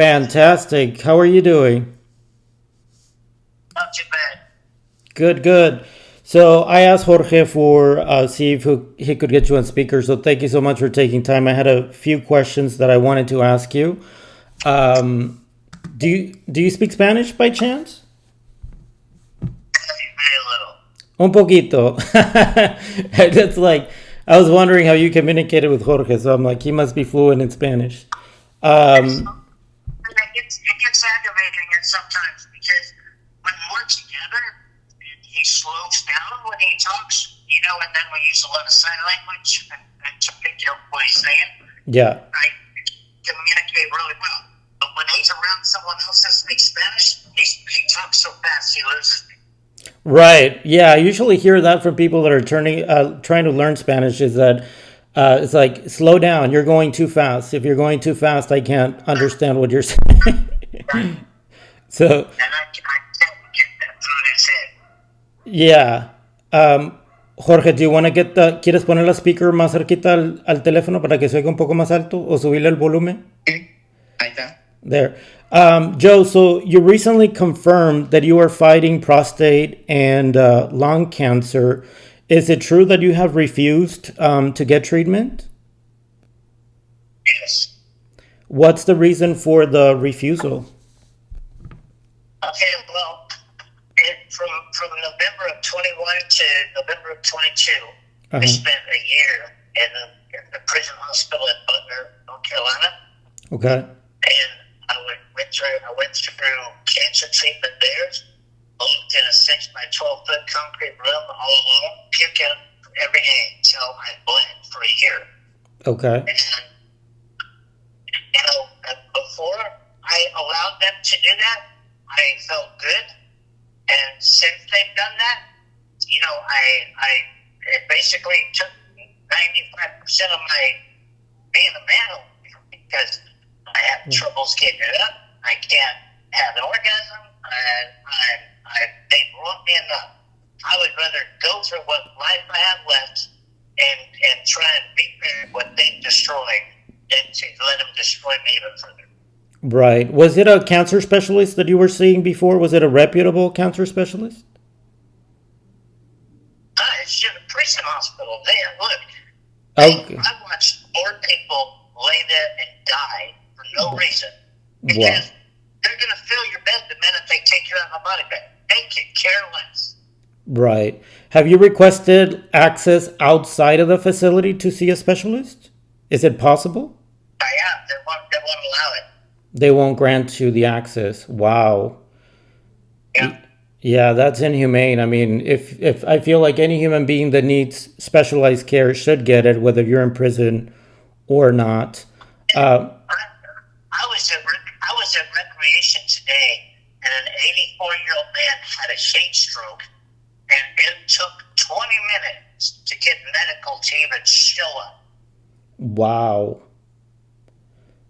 Fantastic. How are you doing? Not too bad. Good, good. So I asked Jorge for see if he could get you on speaker. So thank you so much for taking time. I had a few questions that I wanted to ask you. Um, do you speak Spanish by chance? Very little. Un poquito. That's like I was wondering how you communicated with Jorge. So I'm like he must be fluent in Spanish. Um, It gets aggravating at sometimes because when we're together, he slows down when he talks, and then we use a lot of sign language and to pick up what he's saying. yeah. I communicate really well. But when he's around someone else that speaks Spanish, he talks so fast he loses me. Right. Yeah. I usually hear that from people that are trying to learn Spanish is that it's like, slow down. You're going too fast. If you're going too fast, I can't understand what you're saying. Right? So, And I can't get that through his head. yeah. Jorge, do you want to ¿quieres poner la speaker más cerquita al teléfono para que se oiga un poco más alto o subirle el volumen? Sí, ahí está. There. Joe, so you recently confirmed that you are fighting prostate and lung cancer. Is it true that you have refused to get treatment? Yes. What's the reason for the refusal? Okay, well, from November of 21 to November of 22, I Uh-huh. spent a year in the prison hospital in Butler, North Carolina, Okay. and I went through cancer treatment there. Lived in a 6 by 12 foot concrete room all alone, puking every day until I bled for a year. Okay. And before I allowed them to do that, I felt good. And since they've done that, it basically took 95% of my being a man away from me because I have troubles getting it up. I can't have an orgasm. They brought me enough. I would rather go through what life I have left and try and repair what they've destroyed than to let them destroy me even further. Right. Was it a cancer specialist that you were seeing before? Was it a reputable cancer specialist? It's just a prison hospital there. Look, Okay. I watched more people lay there and die for no reason Wow. because they're going to fill your bed the minute they take you out of the body bag. They could care less. Right. Have you requested access outside of the facility to see a specialist? Is it possible? I have. They won't allow it. They won't grant you the access. Wow. Yeah. Yeah, that's inhumane. I mean, if I feel like any human being that needs specialized care should get it, whether you're in prison or not. Uh, I was at recreation today, and an 84-year-old man had a heat stroke, and it took 20 minutes to get medical to even show up. wow.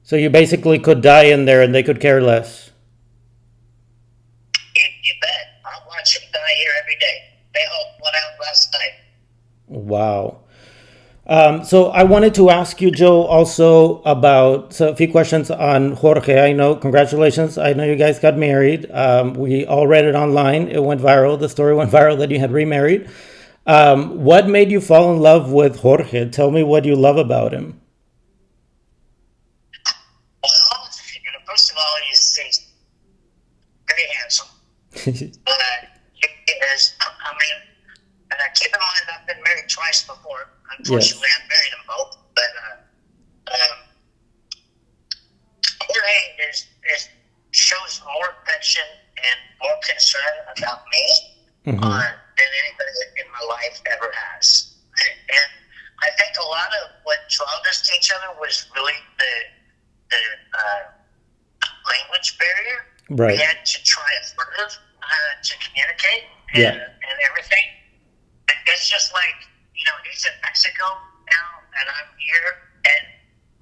So you basically could die in there and they could care less. You bet. I watch him die here every day. They hauled one out last night. Wow. So I wanted to ask you, Joe, also about so a few questions on Jorge. I know, congratulations. I know you guys got married. We all read it online. It went viral. The story went viral that you had remarried. What made you fall in love with Jorge? Tell me what you love about him. Well, first of all, he's very handsome. And keep in mind, I've been married twice before. Yes. Unfortunately, I married them both. But Jorge shows more affection and more concern about me Hmm. than anybody in my life ever has. And I think a lot of what drew us to each other was really the language barrier. Right. We had to try it first to communicate Yeah. and everything. But that's just like, he's in Mexico now, and I'm here, and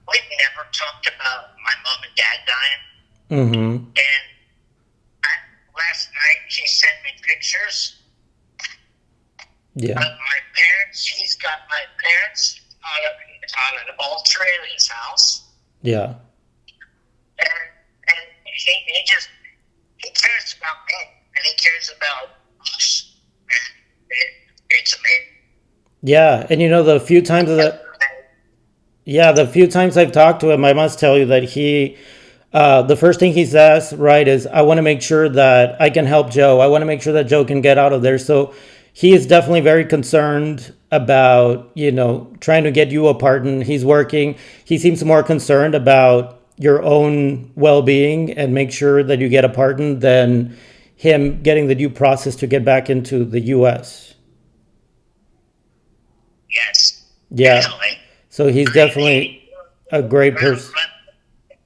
we've never talked about my mom and dad dying. Mm-hmm. And last night, he sent me pictures Yeah. of my parents. He's got my parents on an altar in his house. Yeah. And Yeah, and the few times that yeah, the few times I've talked to him, I must tell you that the first thing he says, right, is I want to make sure that I can help Joe. I want to make sure that Joe can get out of there. So he is definitely very concerned about, trying to get you a pardon. He's working. He seems more concerned about your own well-being and make sure that you get a pardon than him getting the due process to get back into the U.S. Yes, Yeah. definitely. So he's definitely a great person.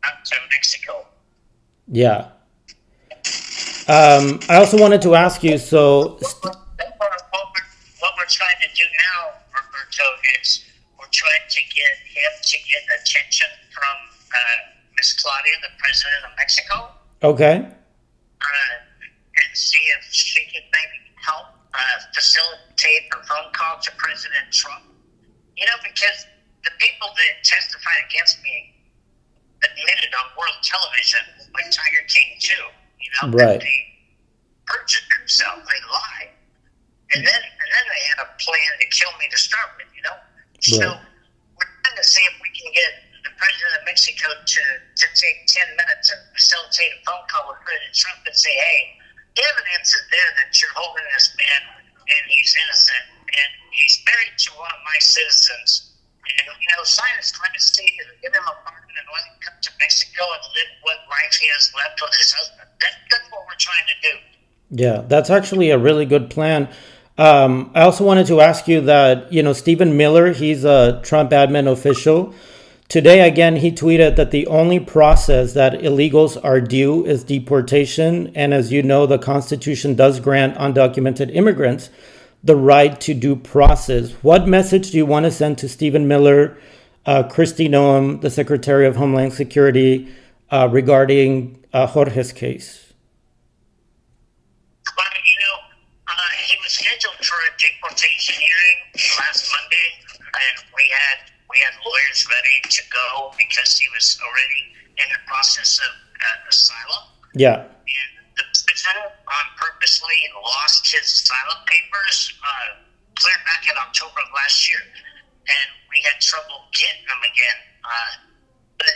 Up to Mexico. Yeah. I also wanted to ask you, so What we're trying to do now, Roberto, is we're trying to get him to get attention from Miss Claudia, the president of Mexico, okay. and see if she can maybe help facilitate a phone call to President Trump. Because the people that testified against me admitted on world television with Tiger King 2, Right. that they perjured themselves, they lied. And then they had a plan to kill me to start with, So Right. we're trying to see if we can get the president of Mexico to take 10 minutes and facilitate a phone call with President Trump and say, hey, the evidence is there that you're holding this man and he's innocent and he's married to one of my citizens. And, sign his clemency and give him a pardon and let him come to Mexico and live what life he has left with his husband. That's what we're trying to do. Yeah, that's actually a really good plan. I also wanted to ask you that, Stephen Miller, he's a Trump admin official. Today, again, he tweeted that the only process that illegals are due is deportation. And as you know, the Constitution does grant undocumented immigrants the right to due process. What message do you want to send to Stephen Miller, Kristi Noem, the Secretary of Homeland Security, regarding Jorge's case? Well, he was scheduled for a deportation hearing last Monday, and we had lawyers ready to go because he was already in the process of asylum. Yeah. And the president purposely lost his asylum papers clear back in October of last year, and we had trouble getting them again. But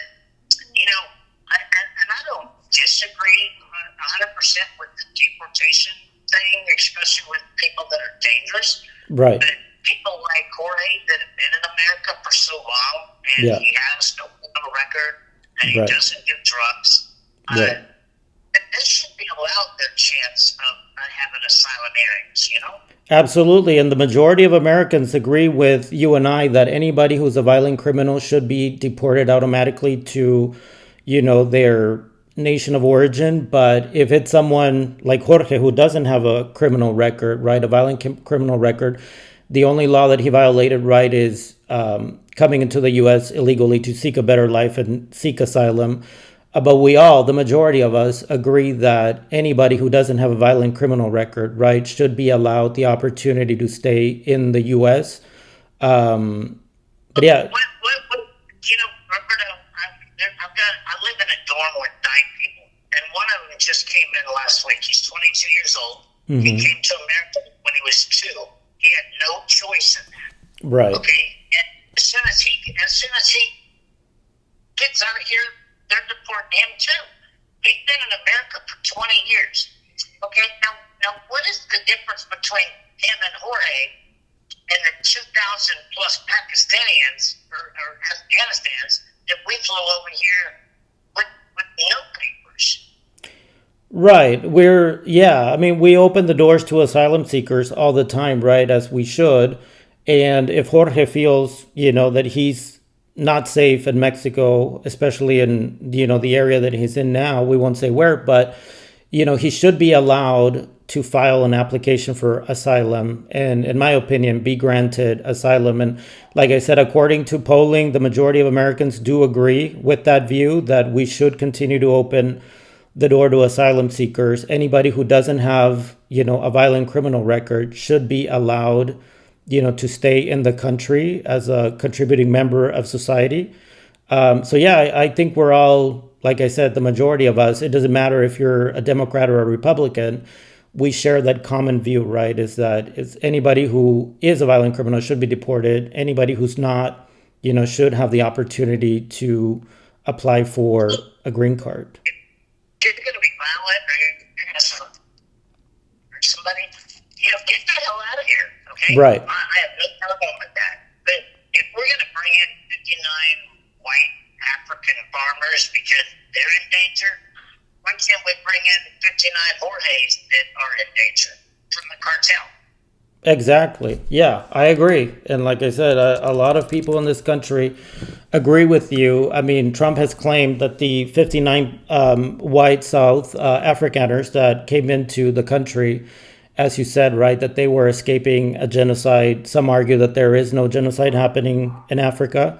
I don't disagree 100% with the deportation thing, especially with people that are dangerous. Right. But people like Jorge that have been in America for so long, and Yeah. he has no criminal record, and he Right. doesn't do drugs. Yeah. This should be allowed their chance of having asylum hearings, Absolutely. And the majority of Americans agree with you and I that anybody who's a violent criminal should be deported automatically to, their nation of origin. But if it's someone like Jorge who doesn't have a criminal record, right, a violent criminal record, the only law that he violated, right, is coming into the U.S. illegally to seek a better life and seek asylum. But the majority of us, agree that anybody who doesn't have a violent criminal record, right, should be allowed the opportunity to stay in the U.S. But yeah. Roberto, I live in a dorm with 9 people, and one of them just came in last week. He's 22 years old. He came to America when he was 2. He had no choice in that. Right. Okay, and as soon as he gets out of here, they're deporting him too. He's been in America for 20 years. Okay, now what is the difference between him and Jorge and the 2,000 plus Pakistanians or Afghanistans that we flew over here with no papers? Right. We open the doors to asylum seekers all the time, right, as we should. And if Jorge feels, that he's not safe in Mexico, especially in, the area that he's in now, we won't say where, but, he should be allowed to file an application for asylum and, in my opinion, be granted asylum. And like I said, according to polling, the majority of Americans do agree with that view that we should continue to open the door to asylum seekers. Anybody who doesn't have, a violent criminal record should be allowed, to stay in the country as a contributing member of society. I think we're all, like I said, the majority of us, it doesn't matter if you're a Democrat or a Republican, we share that common view, right? Is that it's anybody who is a violent criminal should be deported. Anybody who's not, should have the opportunity to apply for a green card. You're going to be violent, or you're going to hurt somebody. Get the hell out of here, okay? Right. I have no problem with that. But if we're going to bring in 59 white African farmers because they're in danger, why can't we bring in 59 Jorges that are in danger from the cartel? Exactly. Yeah, I agree. And like I said, a lot of people in this country agree with you. I mean, Trump has claimed that the 59 white South Afrikaners that came into the country, as you said, right, that they were escaping a genocide. Some argue that there is no genocide happening in Africa,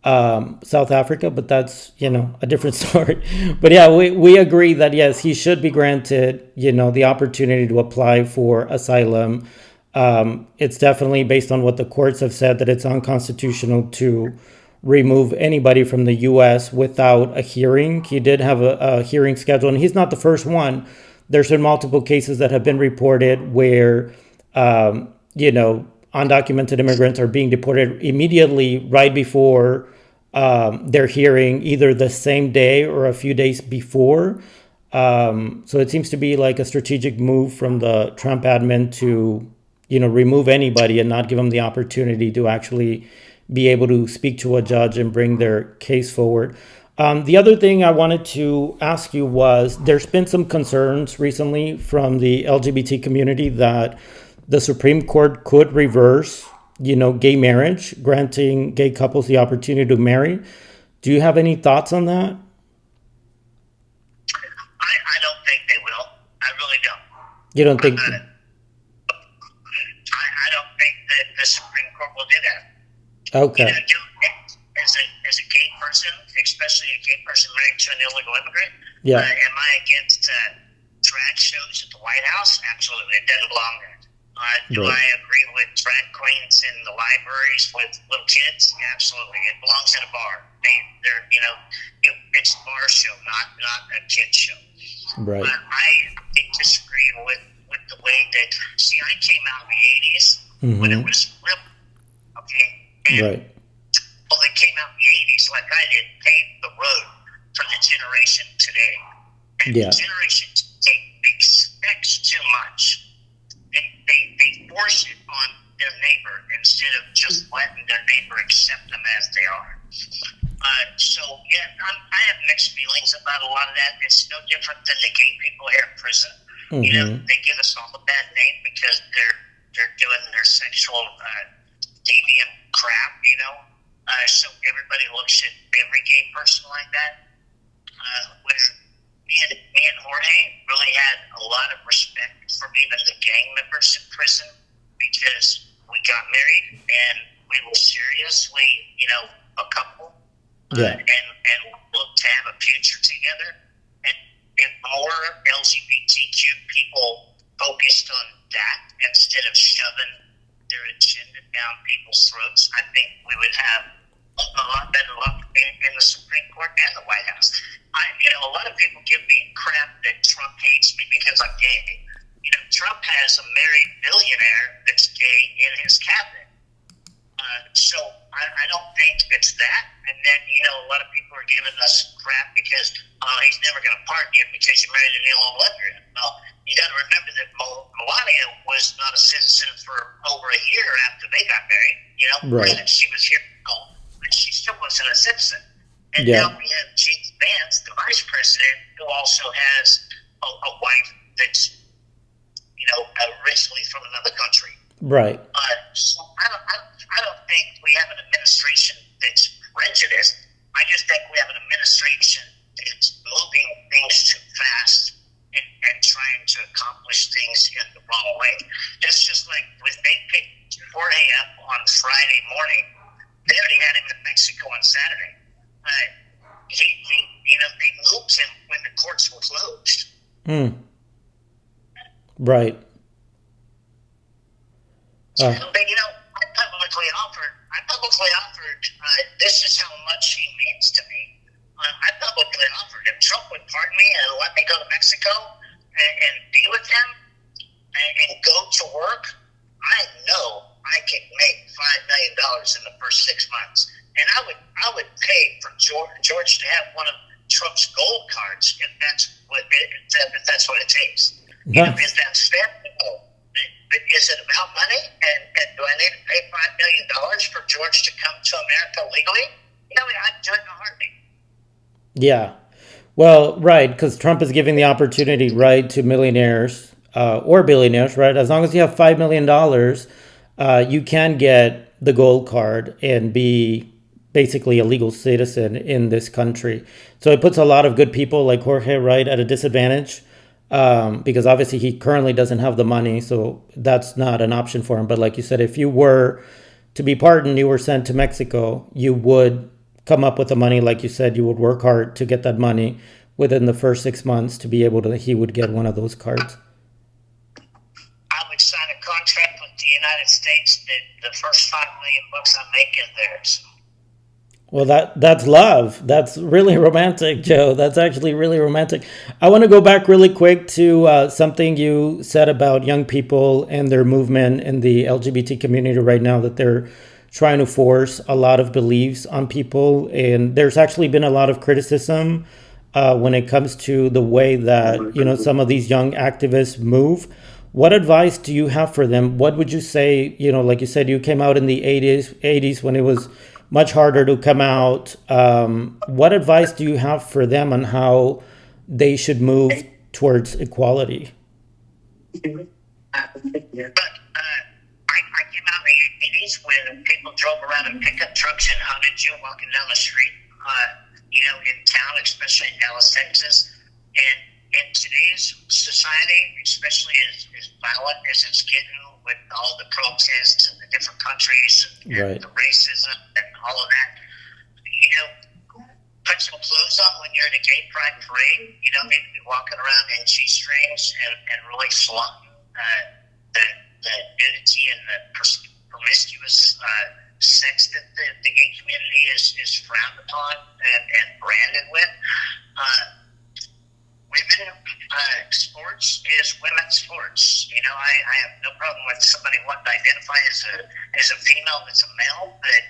South Africa, but that's, a different story. But yeah, we agree that, yes, he should be granted, the opportunity to apply for asylum. It's definitely based on what the courts have said that it's unconstitutional to remove anybody from the U.S. without a hearing. He did have a hearing scheduled, and he's not the first one. There's been multiple cases that have been reported where, undocumented immigrants are being deported immediately right before their hearing, either the same day or a few days before. So it seems to be like a strategic move from the Trump admin to, remove anybody and not give them the opportunity to actually be able to speak to a judge and bring their case forward. The other thing I wanted to ask you was there's been some concerns recently from the LGBT community that the Supreme Court could reverse, gay marriage, granting gay couples the opportunity to marry. Do you have any thoughts on that? I don't think they will. I really don't. You don't think? I don't think that the Supreme Court will do that. Okay. As a gay person, especially a gay person married to an illegal immigrant, yeah. Am I against drag shows at the White House? Absolutely. It doesn't belong there. Do I agree with drag queens in the libraries with little kids? Absolutely. It belongs at a bar. It's a bar show, not a kid show. Right. But I disagree with the way that, I came out in the 80s when it was real, okay? And right. Well, they came out in the 80s like I did, paved the road for the generation today. And the generation today expects too much. They force it on their neighbor instead of just letting their neighbor accept them as they are. I have mixed feelings about a lot of that. It's no different than the gay people here in prison. They give us all a bad name because they're doing their sexual deviant crap, so everybody looks at every gay person like that. Me and Jorge really had a lot of respect from even the gang members in prison because we got married and we were seriously, a couple, and looked to have a future together. And if more LGBTQ people focused on that instead of shoving their agenda down people's throats, I think we would have a lot better luck in the Supreme Court and the White House. A lot of people give me crap that Trump hates me because I'm gay. Trump has a married billionaire that's gay in his cabinet. So I don't think it's that. And then, a lot of people are giving us crap because he's never going to pardon you because you married an illegal immigrant. Well, you got to remember that Melania was not a citizen for over a year after they got married. Granted, she was here, but she still wasn't a citizen. And now we have James Vance, the vice president, who also has a wife that's, originally from another country. Right. So I don't think we have an administration that's prejudiced. I just think we have an administration that's moving things too fast and trying to accomplish things in the wrong way. That's just like when they picked Jorge up on Friday morning, they already had him in Mexico on Saturday. They moved him when the courts were closed. Right. But I publicly offered. This is how much he means to me. I publicly offered if Trump would pardon me and let me go to Mexico and be with him, and go to work, I know I can make $5 million in the first 6 months, and I would pay for George to have one of Trump's gold cards if that's what it takes. Is that fair? No. But is it about money? And do I need to pay $5 million for George to come to America legally? I'd do it in a heartbeat. Yeah. Well, right, because Trump is giving the opportunity, right, to millionaires or billionaires, right? As long as you have $5 million, you can get the gold card and be basically a legal citizen in this country. So it puts a lot of good people like Jorge, right, at a disadvantage because obviously he currently doesn't have the money, so that's not an option for him. But like you said, if you were to be pardoned, you were sent to Mexico, you would come up with the money. Like you said, you would work hard to get that money within the first 6 months to be able to, he would get one of those cards. I would sign a contract with the United States that the first $5 million I make is theirs. Well, that's love. That's really romantic, Joe. That's actually really romantic. I want to go back really quick to something you said about young people and their movement in the LGBT community right now, that they're trying to force a lot of beliefs on people. And there's actually been a lot of criticism when it comes to the way that, some of these young activists move. What advice do you have for them? What would you say, like you said, you came out in the 80s when it was much harder to come out. What advice do you have for them on how they should move towards equality? But I came out in the 80s when people drove around in pickup trucks and hunted you walking down the street, in town, especially in Dallas, Texas. And in today's society, especially as violent as it's getting with all the protests in the different countries and Right. the racism and all of that, put some clothes on when you're at a gay pride parade. You don't need to be walking around in G-strings and really flaunting the nudity and the promiscuous sex that the gay community is frowned upon and branded with. Women sports is women's sports. I have no problem with somebody wanting to identify as a female that's a male, but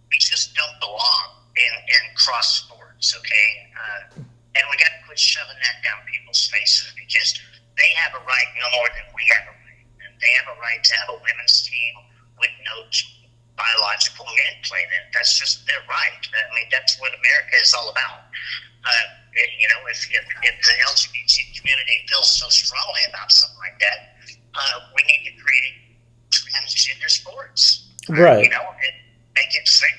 we just don't belong in cross sports, okay? And we got to quit shoving that down people's faces, because they have a right no more than we have a right, and they have a right to have a women's team with no biological men playing in it. That's just their right. I mean, that's what America is all about. If the LGBT community feels so strongly about something like that, we need to create transgender sports, Right. And make it fair.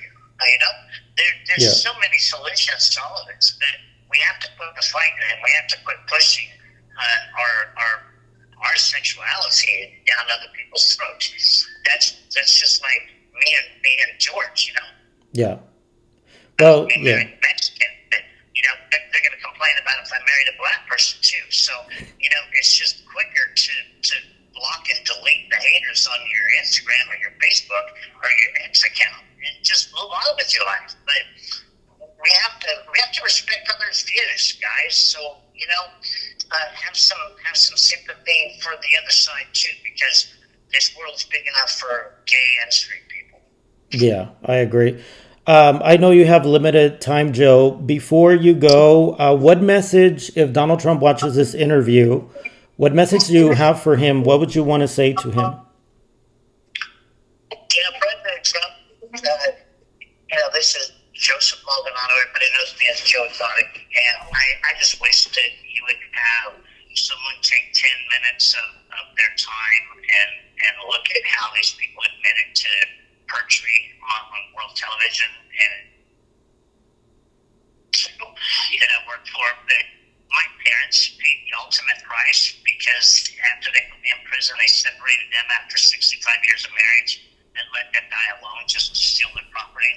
There's so many solutions to all of this, but we have to quit the fight, and we have to quit pushing our sexuality down other people's throats. That's just like me and George. Yeah. Well, yeah. Mexican, but they're going to complain about if I married a black person too. So it's just quicker to block and delete the haters on your Instagram or your Facebook or your X account and just move on with your life. But we have to respect others' views, guys. So have some sympathy for the other side too, because this world's big enough for gay and straight people. Yeah, I agree. I know you have limited time, Joe. Before you go, what message, if Donald Trump watches this interview, what message do you have for him? What would you want to say to him? President Trump, this is Joseph Maldonado. Everybody knows me as Joe Exotic, and I just wish that you would have someone take 10 minutes of their time and look at how these people admitted to perjury on world television, and I worked for. But my parents paid the ultimate price, because after they put me in prison, they separated them after 65 years of marriage and let them die alone just to steal their property.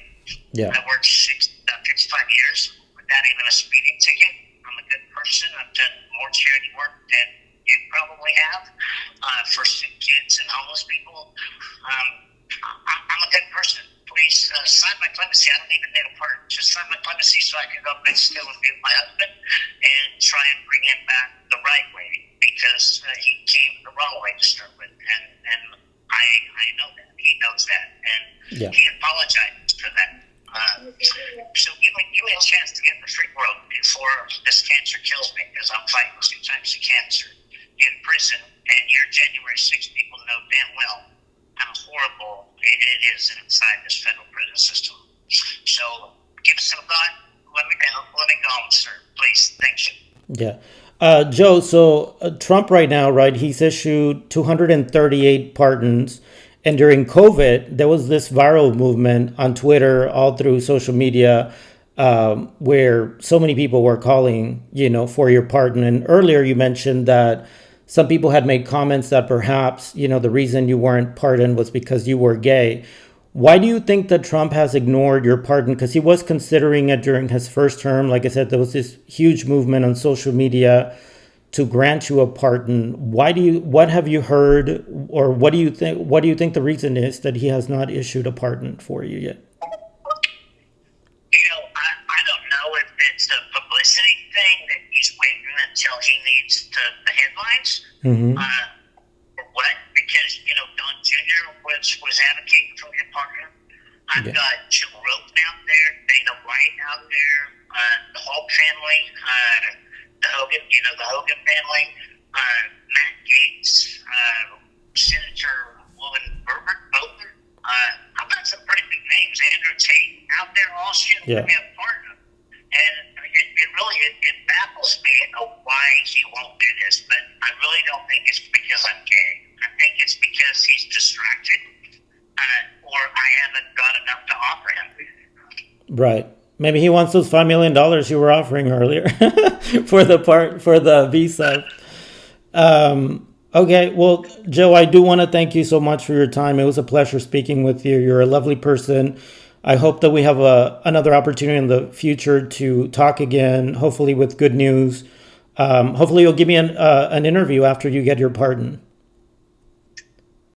Yeah. I worked 55 years without even a speeding ticket. I'm a good person. I've done more charity work than you probably have for sick kids and homeless people. I'm a good person. Please sign my clemency. I don't even need a pardon. Just sign my clemency so I can go to Mexico and be with my husband and try and bring him back the right way. because he came the wrong way to start with, and I know that he knows that, and Yeah. he apologized for that. So give me a chance to get the free world before this cancer kills me, because I'm fighting 2 types of cancer in prison, and your January 6th people know damn well how horrible it is inside this federal prison system. So give us some thought. Let me go on, sir. Please. Thank you. Yeah. Joe, so Trump right now, right, he's issued 238 pardons. And during COVID, there was this viral movement on Twitter, all through social media, where so many people were calling, for your pardon. And earlier you mentioned that some people had made comments that perhaps, the reason you weren't pardoned was because you were gay. Why do you think that Trump has ignored your pardon? Because he was considering it during his first term. Like I said, there was this huge movement on social media to grant you a pardon. What have you heard, or what do you think the reason is that he has not issued a pardon for you yet? I don't know if it's a publicity thing that he's waiting until he needs the headlines. Mm-hmm. Or what? Because, Don Jr. was advocating for your partner. I've got Joe Rogan out there, Dana White out there, the Hulk family, the Hogan family, Matt Gaetz, Senator William Boebert. I've got some pretty big names. Andrew Tate out there all shooting for me a partner. And it baffles me why he won't do this, but I really don't think it's because I'm gay. I think it's because he's distracted, or I haven't got enough to offer him. Right. Maybe he wants those $5 million you were offering earlier for the visa. Okay. Well, Joe, I do want to thank you so much for your time. It was a pleasure speaking with you. You're a lovely person. I hope that we have another opportunity in the future to talk again, hopefully with good news. Hopefully you'll give me an interview after you get your pardon.